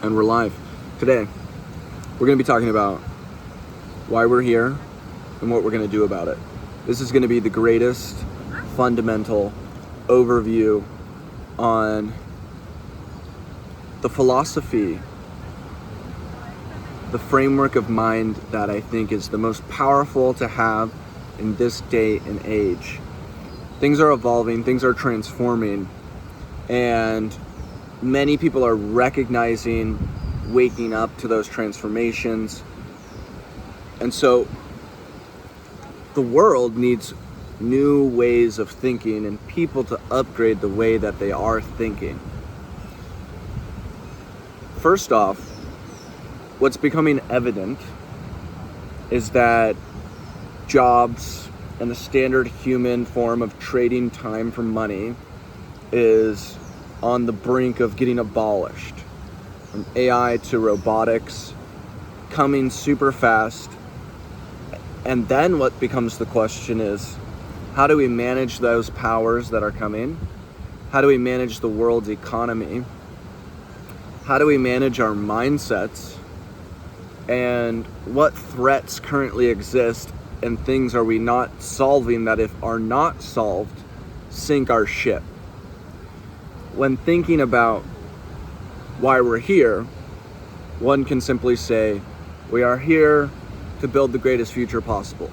And we're live. Today, we're going to be talking about why we're here and what we're going to do about it. This is going to be the greatest fundamental overview on the philosophy, the framework of mind that I think is the most powerful to have in this day and age. Things are evolving, things are transforming, and many people are recognizing, waking up to those transformations. And so the world needs new ways of thinking and people to upgrade the way that they are thinking. First off, what's becoming evident is that jobs and the standard human form of trading time for money is on the brink of getting abolished. From AI to robotics, coming super fast. And then what becomes the question is, how do we manage those powers that are coming? How do we manage the world's economy? How do we manage our mindsets? And what threats currently exist and things are we not solving that, if are not solved, sink our ship? When thinking about why we're here, one can simply say, we are here to build the greatest future possible.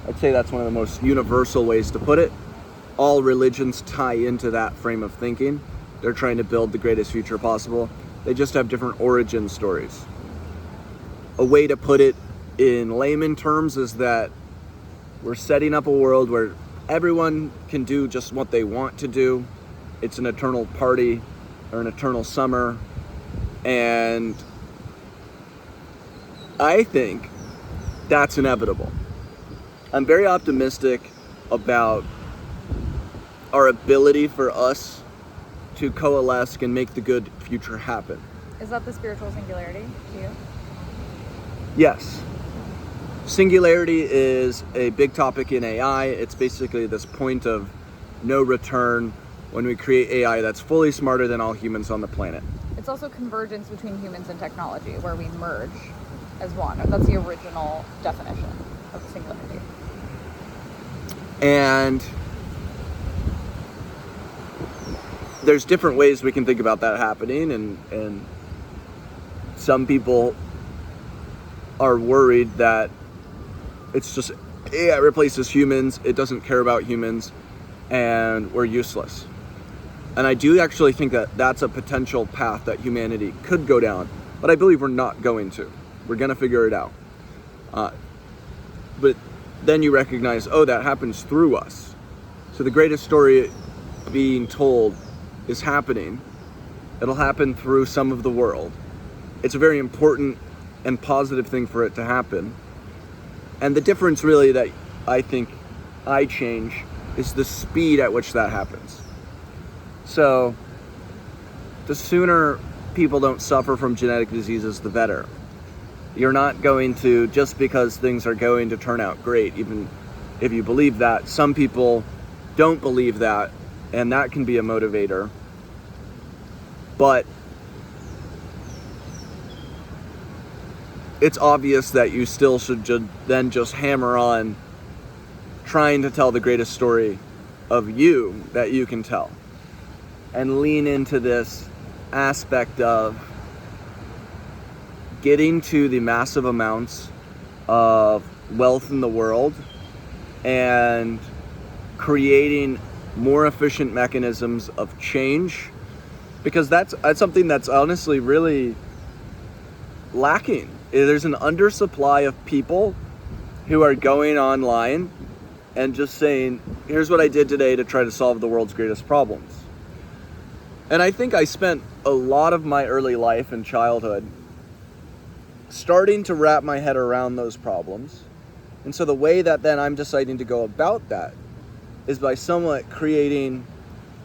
I'd say that's one of the most universal ways to put it. All religions tie into that frame of thinking. They're trying to build the greatest future possible. They just have different origin stories. A way to put it in layman terms is that we're setting up a world where everyone can do just what they want to do. It's an eternal party or an eternal summer. And I think that's inevitable. I'm very optimistic about our ability for us to coalesce and make the good future happen. Is that the spiritual singularity to you? Yes. Singularity is a big topic in AI. It's basically this point of no return when we create AI that's fully smarter than all humans on the planet. It's also convergence between humans and technology, where we merge as one. That's the original definition of singularity. And there's different ways we can think about that happening, and some people are worried that it's just AI replaces humans, it doesn't care about humans, and we're useless. And I do actually think that that's a potential path that humanity could go down, but I believe we're not going to. We're going to figure it out. But then you recognize, oh, that happens through us. So the greatest story being told is happening. It'll happen through some of the world. It's a very important and positive thing for it to happen. And the difference really that I think I change is the speed at which that happens. So the sooner people don't suffer from genetic diseases, the better. You're not going to, just because things are going to turn out great, even if you believe that. Some people don't believe that, and that can be a motivator. But it's obvious that you still should then just hammer on trying to tell the greatest story of you that you can tell. And lean into this aspect of getting to the massive amounts of wealth in the world and creating more efficient mechanisms of change, because that's something that's honestly really lacking. There's an undersupply of people who are going online and just saying, here's what I did today to try to solve the world's greatest problems. And I think I spent a lot of my early life and childhood starting to wrap my head around those problems. And so the way that then I'm deciding to go about that is by somewhat creating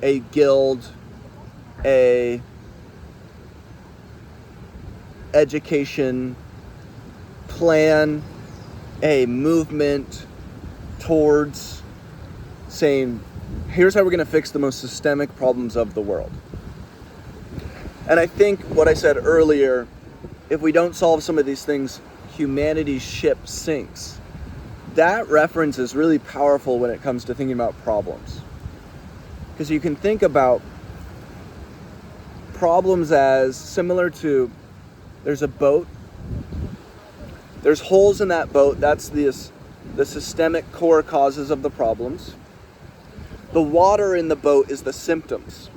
a guild, a education plan, a movement towards saying, here's how we're going to fix the most systemic problems of the world. And I think what I said earlier, if we don't solve some of these things, humanity's ship sinks. That reference is really powerful when it comes to thinking about problems. Because you can think about problems as similar to, there's a boat, there's holes in that boat, that's the systemic core causes of the problems. The water in the boat is the symptoms.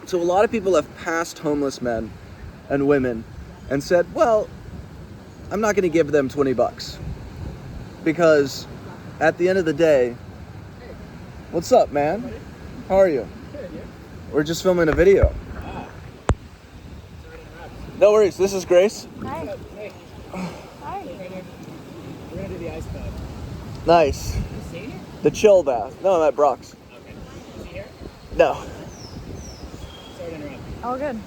So a lot of people have passed homeless men and women and said, well, I'm not going to give them $20 because at the end of the day, what's up, man? How are you? Good, yeah. We're just filming a video. Ah. Sorry to interrupt. No worries, this is Grace. Hi. Hey, Hi. we're gonna do the ice bath. Nice. You seen it? The chill bath. No, I'm at Brock's. Okay. Is he here? No. Sorry to interrupt. All good.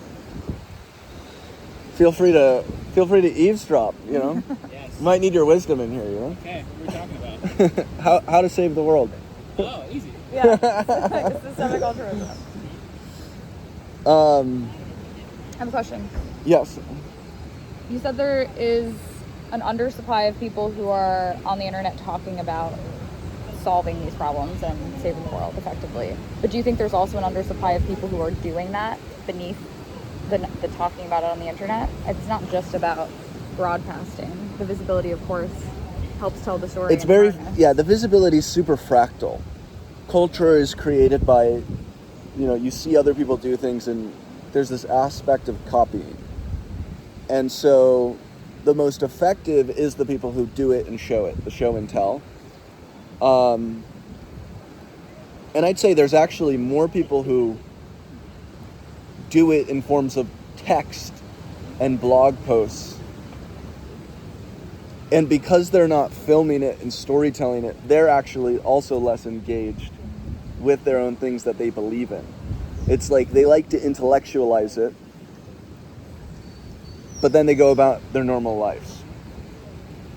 Feel free to eavesdrop, you know? Yes. Might need your wisdom in here, you know? Okay, what are we talking about? how to save the world. Oh, easy. Yeah. It's systemic altruism. I have a question. Yes. You said there is an undersupply of people who are on the internet talking about solving these problems and saving the world effectively. But do you think there's also an undersupply of people who are doing that beneath the talking about it on the internet? It's not just about broadcasting. The visibility, of course, helps tell the story. It's very, the visibility is super fractal. Culture is created by, you see other people do things and there's this aspect of copying. And so the most effective is the people who do it and show it, the show and tell. And I'd say there's actually more people who do it in forms of text and blog posts. And because they're not filming it and storytelling it, they're actually also less engaged with their own things that they believe in. It's like they like to intellectualize it, but then they go about their normal lives.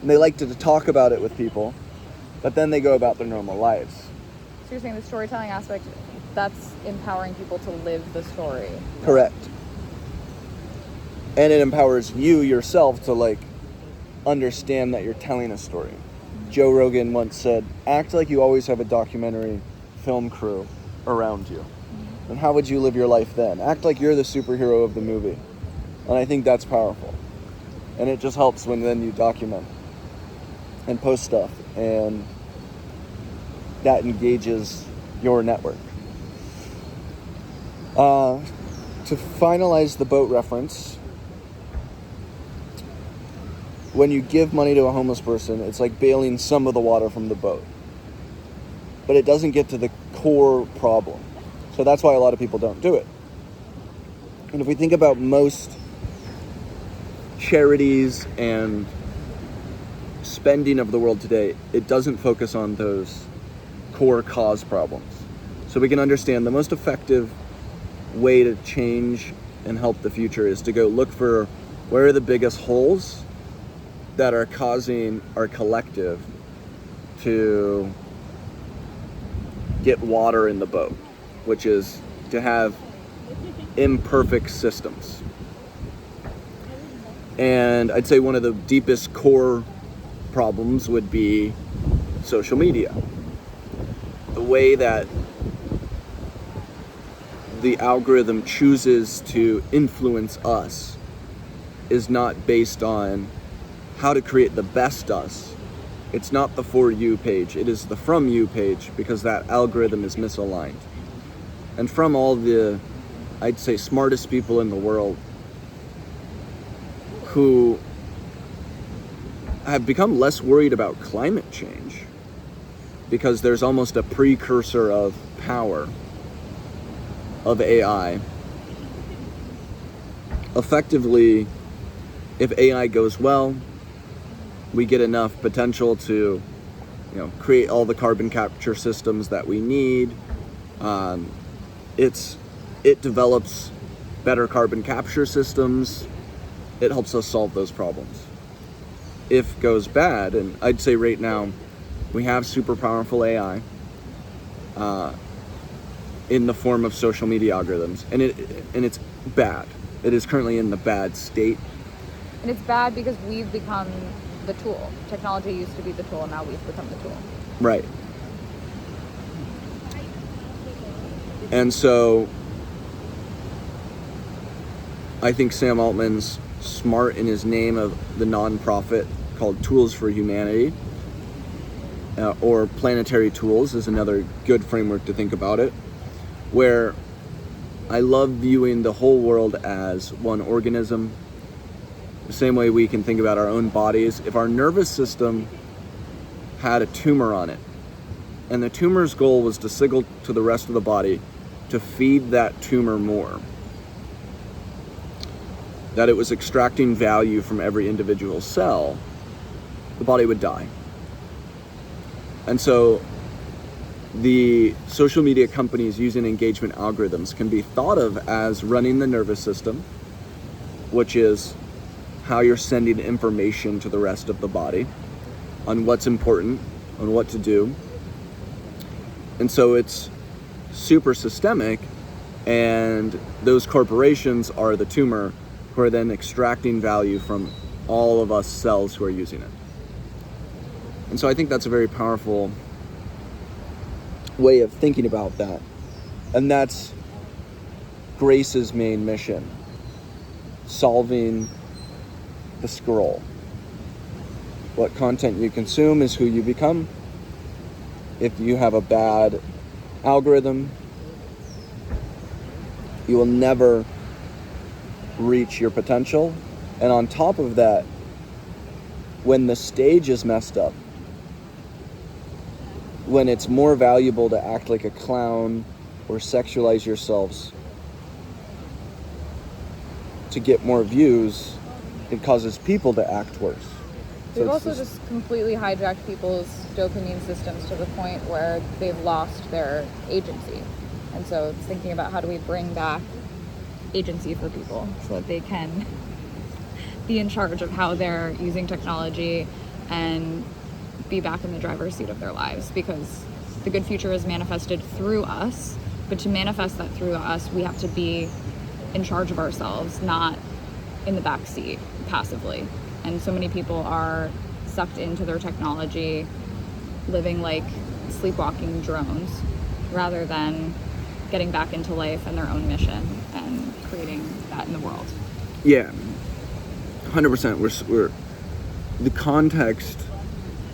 And they like to talk about it with people, but then they go about their normal lives. So you're saying the storytelling aspect, that's empowering people to live the story. Correct. And it empowers you yourself to understand that you're telling a story. Joe Rogan once said, act like you always have a documentary film crew around you. And how would you live your life then? Act like you're the superhero of the movie. And I think that's powerful. And it just helps when then you document and post stuff, and that engages your network. To finalize the boat reference, when you give money to a homeless person, it's like bailing some of the water from the boat. But it doesn't get to the core problem. So that's why a lot of people don't do it. And if we think about most charities and spending of the world today, it doesn't focus on those core cause problems. So we can understand the most effective way to change and help the future is to go look for where are the biggest holes that are causing our collective to get water in the boat, which is to have imperfect systems. And I'd say one of the deepest core problems would be social media. The way that the algorithm chooses to influence us is not based on how to create the best us. It's not the For You page, it is the From You page, because that algorithm is misaligned. And from all the, I'd say, smartest people in the world who have become less worried about climate change because there's almost a precursor of power of AI. Effectively, if AI goes well, we get enough potential to, create all the carbon capture systems that we need. It develops better carbon capture systems. It helps us solve those problems. If goes bad, and I'd say right now, we have super powerful AI in the form of social media algorithms, and it's bad. It is currently in the bad state. And it's bad because we've become the tool. Technology used to be the tool, and now we've become the tool. Right. And so I think Sam Altman's smart in his name of the nonprofit called Tools for Humanity, or Planetary Tools is another good framework to think about it, where I love viewing the whole world as one organism, the same way we can think about our own bodies. If our nervous system had a tumor on it, and the tumor's goal was to signal to the rest of the body to feed that tumor more, that it was extracting value from every individual cell, the body would die. And so the social media companies using engagement algorithms can be thought of as running the nervous system, which is how you're sending information to the rest of the body on what's important, on what to do. And so it's super systemic, and those corporations are the tumor who are then extracting value from all of us cells who are using it. And so I think that's a very powerful way of thinking about that. And that's Grace's main mission, solving the scroll. What content you consume is who you become. If you have a bad algorithm, you will never reach your potential. And on top of that, when the stage is messed up, when it's more valuable to act like a clown or sexualize yourselves to get more views, it causes people to act worse. We've also just completely hijacked people's dopamine systems to the point where they've lost their agency. And so it's thinking about how do we bring back agency for people so that they can be in charge of how they're using technology and be back in the driver's seat of their lives, because the good future is manifested through us, but to manifest that through us, we have to be in charge of ourselves, not in the back seat passively. And so many people are sucked into their technology, living like sleepwalking drones, rather than getting back into life and their own mission and creating that in the world. Yeah, 100%. We're the context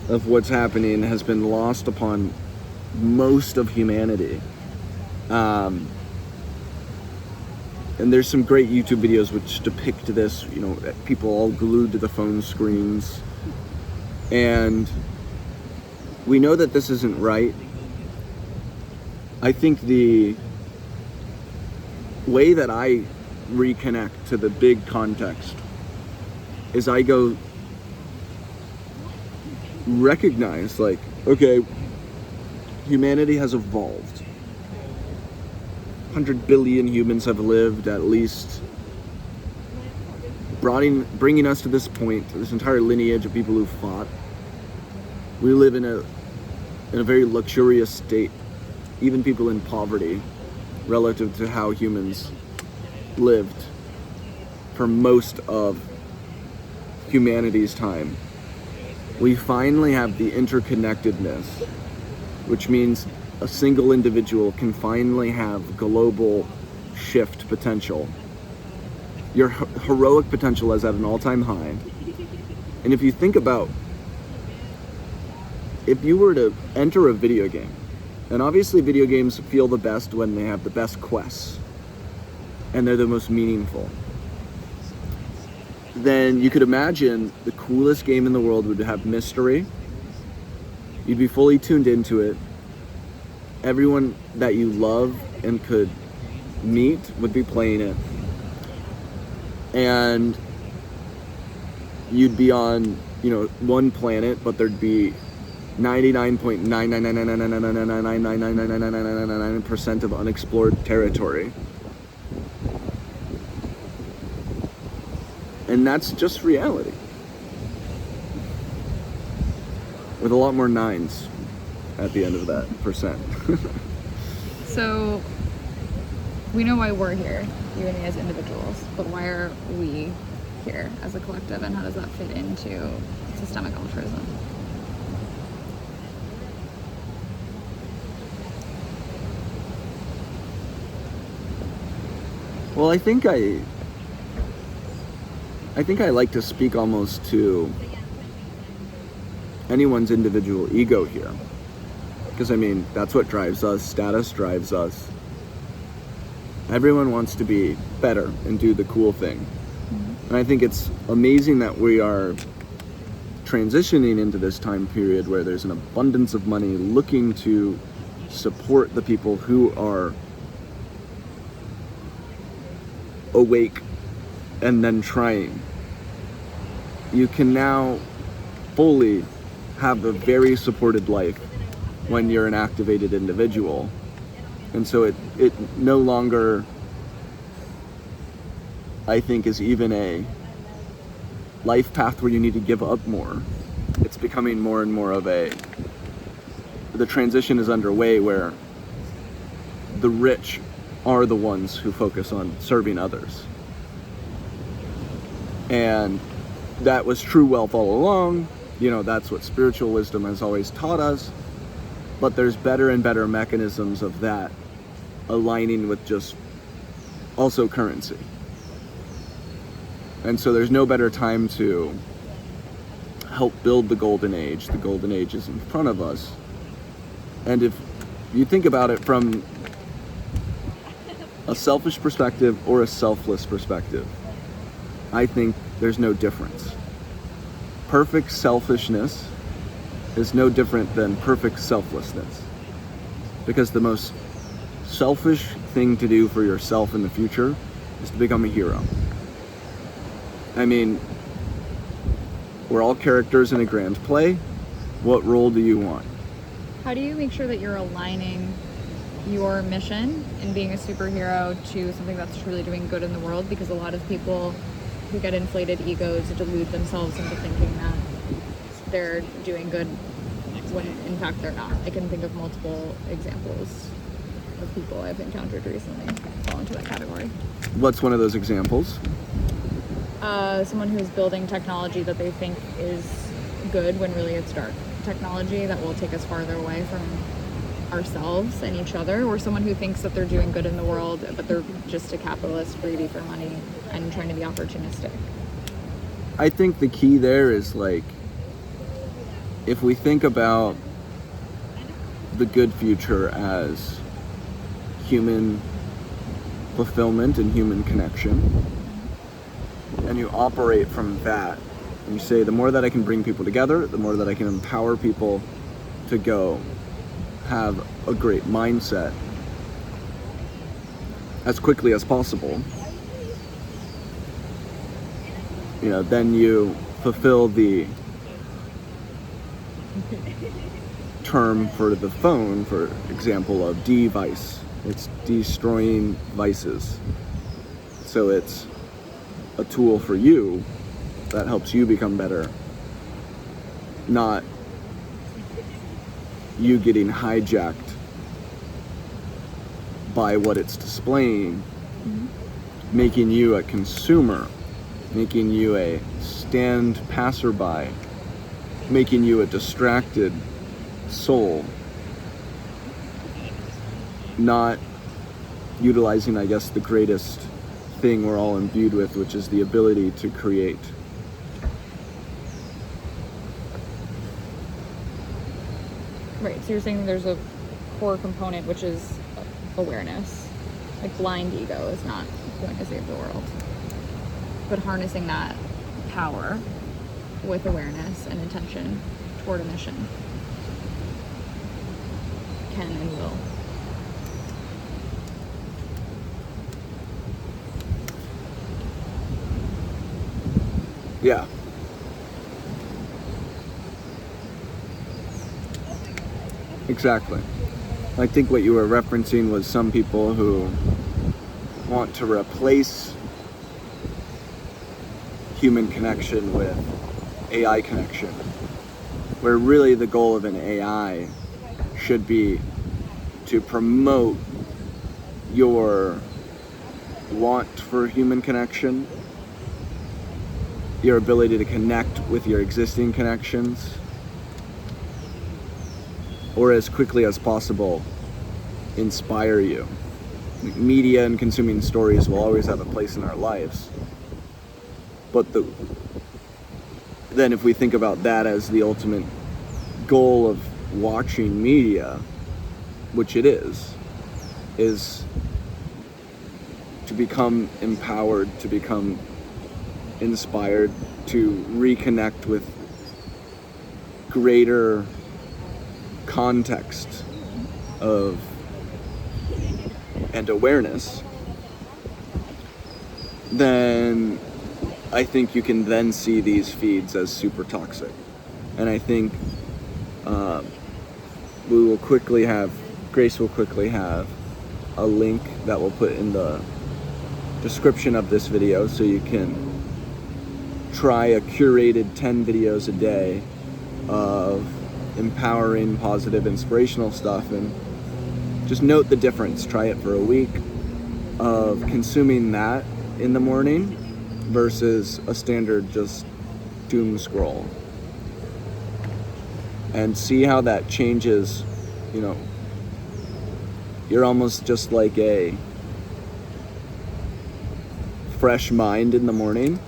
of what's happening has been lost upon most of humanity. And there's some great YouTube videos which depict this, people all glued to the phone screens. And we know that this isn't right. I think the way that I reconnect to the big context is I go recognize, like, okay, humanity has evolved. 100 billion humans have lived, at least, bringing us to this point, this entire lineage of people who fought. We live in a very luxurious state, even people in poverty, relative to how humans lived for most of humanity's time. We finally have the interconnectedness, which means a single individual can finally have global shift potential. Your heroic potential is at an all-time high. And if you think about, if you were to enter a video game, and obviously video games feel the best when they have the best quests, and they're the most meaningful, then you could imagine the coolest game in the world would have mystery. You'd be fully tuned into it. Everyone that you love and could meet would be playing it. And you'd be on, one planet, but there'd be 99.9999999999999% of unexplored territory. And that's just reality. With a lot more nines at the end of that percent. So we know why we're here. you and me as individuals, but why are we here as a collective, and how does that fit into systemic altruism? Well, I think I like to speak almost to anyone's individual ego here. Because, I mean, that's what drives us. Status drives us. Everyone wants to be better and do the cool thing. Mm-hmm. And I think it's amazing that we are transitioning into this time period where there's an abundance of money looking to support the people who are awake and then trying. You can now fully have a very supported life when you're an activated individual. And so it no longer, I think, is even a life path where you need to give up more. It's becoming more and more of the transition is underway where the rich are the ones who focus on serving others. And that was true wealth all along. You know, that's what spiritual wisdom has always taught us. But there's better and better mechanisms of that aligning with just also currency. And so there's no better time to help build the golden age. The golden age is in front of us. And if you think about it from a selfish perspective or a selfless perspective, I think there's no difference. Perfect selfishness is no different than perfect selflessness. Because the most selfish thing to do for yourself in the future is to become a hero. I mean, we're all characters in a grand play. What role do you want? How do you make sure that you're aligning your mission in being a superhero to something that's truly doing good in the world? Because a lot of people who get inflated egos delude themselves into thinking that they're doing good when in fact they're not. I can think of multiple examples of people I've encountered recently fall into that category. What's one of those examples? Someone who's building technology that they think is good when really it's dark technology that will take us farther away from ourselves and each other, or someone who thinks that they're doing good in the world but they're just a capitalist greedy for money and trying to be opportunistic. I think the key there is, like, if we think about the good future as human fulfillment and human connection, and you operate from that, and you say, the more that I can bring people together, the more that I can empower people to go have a great mindset as quickly as possible, you know, then you fulfill the term for the phone, for example, of de-vice. It's destroying vices. So it's a tool for you that helps you become better, not you getting hijacked by what it's displaying, making you a consumer, making you a stand passerby, making you a distracted soul, not utilizing, I guess, the greatest thing we're all imbued with, which is the ability to create. Right, so you're saying there's a core component, which is awareness. Like, blind ego is not going to save the world. But harnessing that power with awareness and intention toward a mission can and will. Yeah. Exactly. I think what you were referencing was some people who want to replace human connection with AI connection, where really the goal of an AI should be to promote your want for human connection, your ability to connect with your existing connections, or as quickly as possible, inspire you. Media and consuming stories will always have a place in our lives. But then if we think about that as the ultimate goal of watching media, which it is to become empowered, to become inspired, to reconnect with greater context of and awareness, then I think you can then see these feeds as super toxic. And I think Grace will quickly have a link that we'll put in the description of this video, so you can try a curated 10 videos a day of empowering, positive, inspirational stuff, and just note the difference. Try it for a week of consuming that in the morning versus a standard just doom scroll, and see how that changes. You know, you're almost just like a fresh mind in the morning,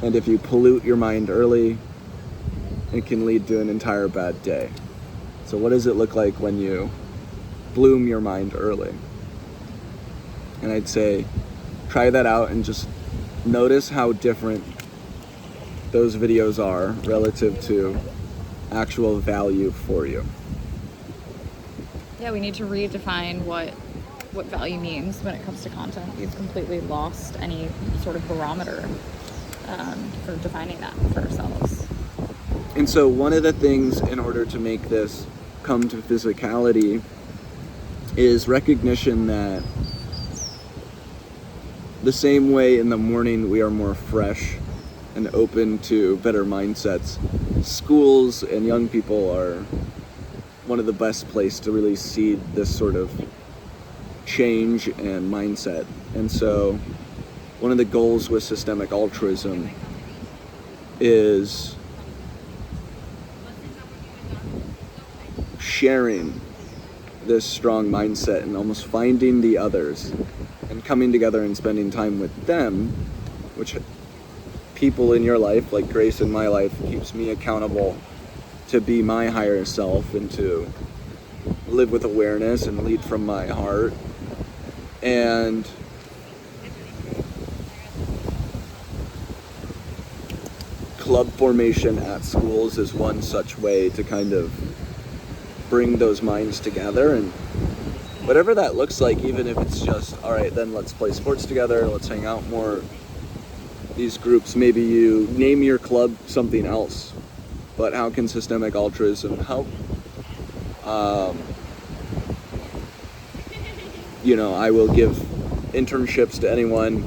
and if you pollute your mind early, it can lead to an entire bad day. So what does it look like when you bloom your mind early? And I'd say try that out and just notice how different those videos are relative to actual value for you. Yeah, we need to redefine what value means when it comes to content. We've completely lost any sort of barometer for defining that for ourselves. And so one of the things in order to make this come to physicality is recognition that the same way in the morning we are more fresh and open to better mindsets, schools and young people are one of the best places to really seed this sort of change and mindset. And so one of the goals with systemic altruism is sharing this strong mindset and almost finding the others and coming together and spending time with them, which people in your life, like Grace in my life, keeps me accountable to be my higher self and to live with awareness and lead from my heart. And club formation at schools is one such way to kind of bring those minds together, and whatever that looks like, even if it's just, all right, then let's play sports together, let's hang out more. These groups, maybe you name your club something else, but how can systemic altruism help? I will give internships to anyone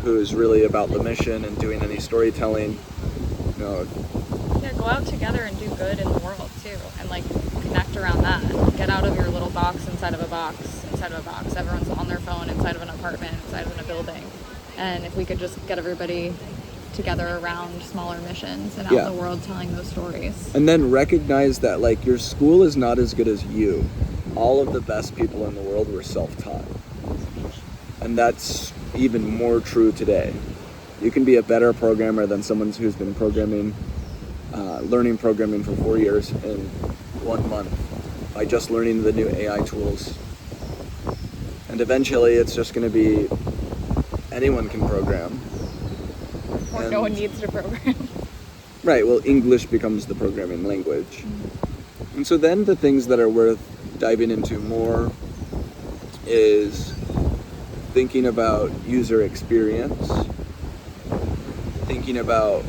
who's really about the mission and doing any storytelling. Yeah, go out together and do good in the world too, and connect around that. Get out of your little box inside of a box. Everyone's on their phone inside of an apartment, inside of a building. And if we could just get everybody together around smaller missions and out in the world telling those stories. And then recognize that your school is not as good as you. All of the best people in the world were self-taught. And that's even more true today. You can be a better programmer than someone who's been learning programming for 4 years in 1 month by just learning the new AI tools. And eventually it's just going to be anyone can program. Or no one needs to program. Right, well, English becomes the programming language. And so then the things that are worth diving into more is thinking about user experience, thinking about,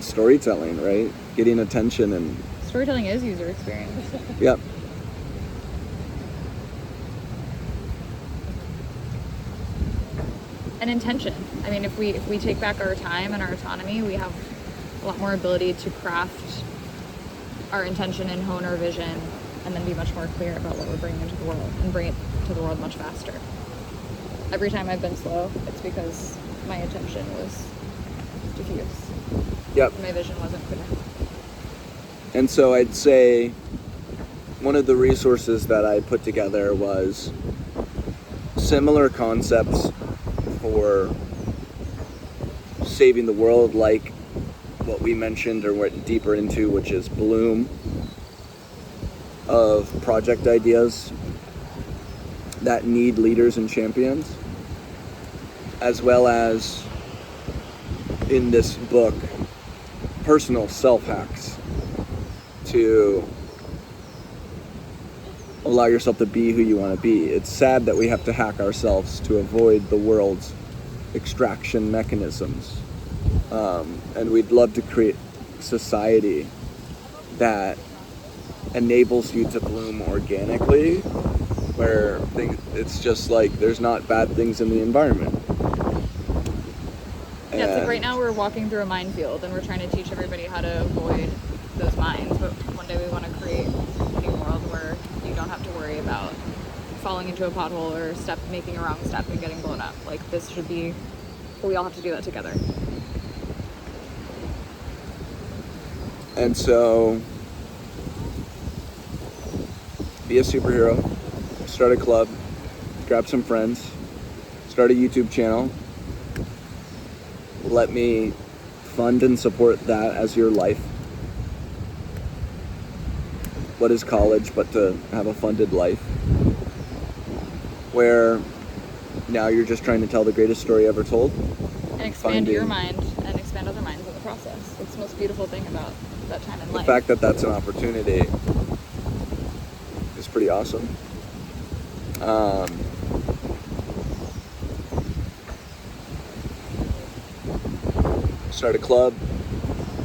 storytelling, right? Getting attention and... Storytelling is user experience. Yep. And intention. If we take back our time and our autonomy, we have a lot more ability to craft our intention and hone our vision, and then be much more clear about what we're bringing into the world and bring it to the world much faster. every time I've been slow, it's because my attention was diffuse. Yep. My vision wasn't clear. And so I'd say one of the resources that I put together was similar concepts for saving the world, like what we mentioned or went deeper into, which is Bloom, of project ideas that need leaders and champions, as well as in this book, personal self-hacks to allow yourself to be who you want to be. It's sad that we have to hack ourselves to avoid the world's extraction mechanisms. And we'd love to create society that enables you to bloom organically, where it's just like there's not bad things in the environment. Yeah, it's like And- right now we're walking through a minefield and we're trying to teach everybody how to avoid those mines, but one day we want to create a new world where you don't have to worry about falling into a pothole or making a wrong step and getting blown up. Like, this should be, we all have to do that together. And so, be a superhero, start a club, grab some friends, start a YouTube channel. Let me fund and support that as your life. What is college but to have a funded life? Where now you're just trying to tell the greatest story ever told. And expand your Finding- mind and expand other minds in the process. That's the most beautiful thing about that time in The life. fact that that's an opportunity is pretty awesome. Start a club.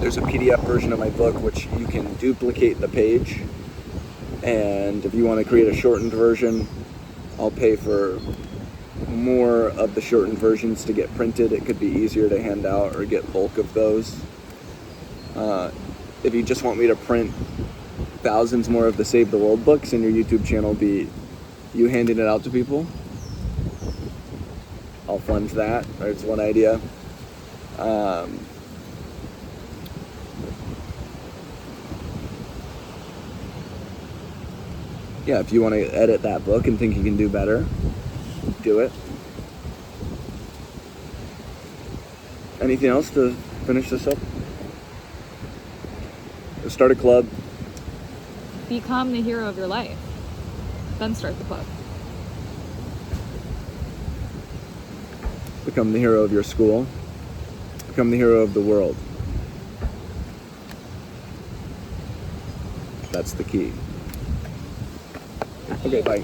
There's a PDF version of my book which you can duplicate the page, and if you want to create a shortened version, I'll pay for more of the shortened versions to get printed. It could be easier to hand out or get bulk of those. If you just want me to print thousands more of the Save the World books, and your YouTube channel be you handing it out to people, I'll fund that. There's one idea. Yeah, if you want to edit that book and think you can do better, do it. Anything else to finish this up? Start a club. Become the hero of your life. Then start the club. Become the hero of your school. Become the hero of the world. That's the key. Okay, bye.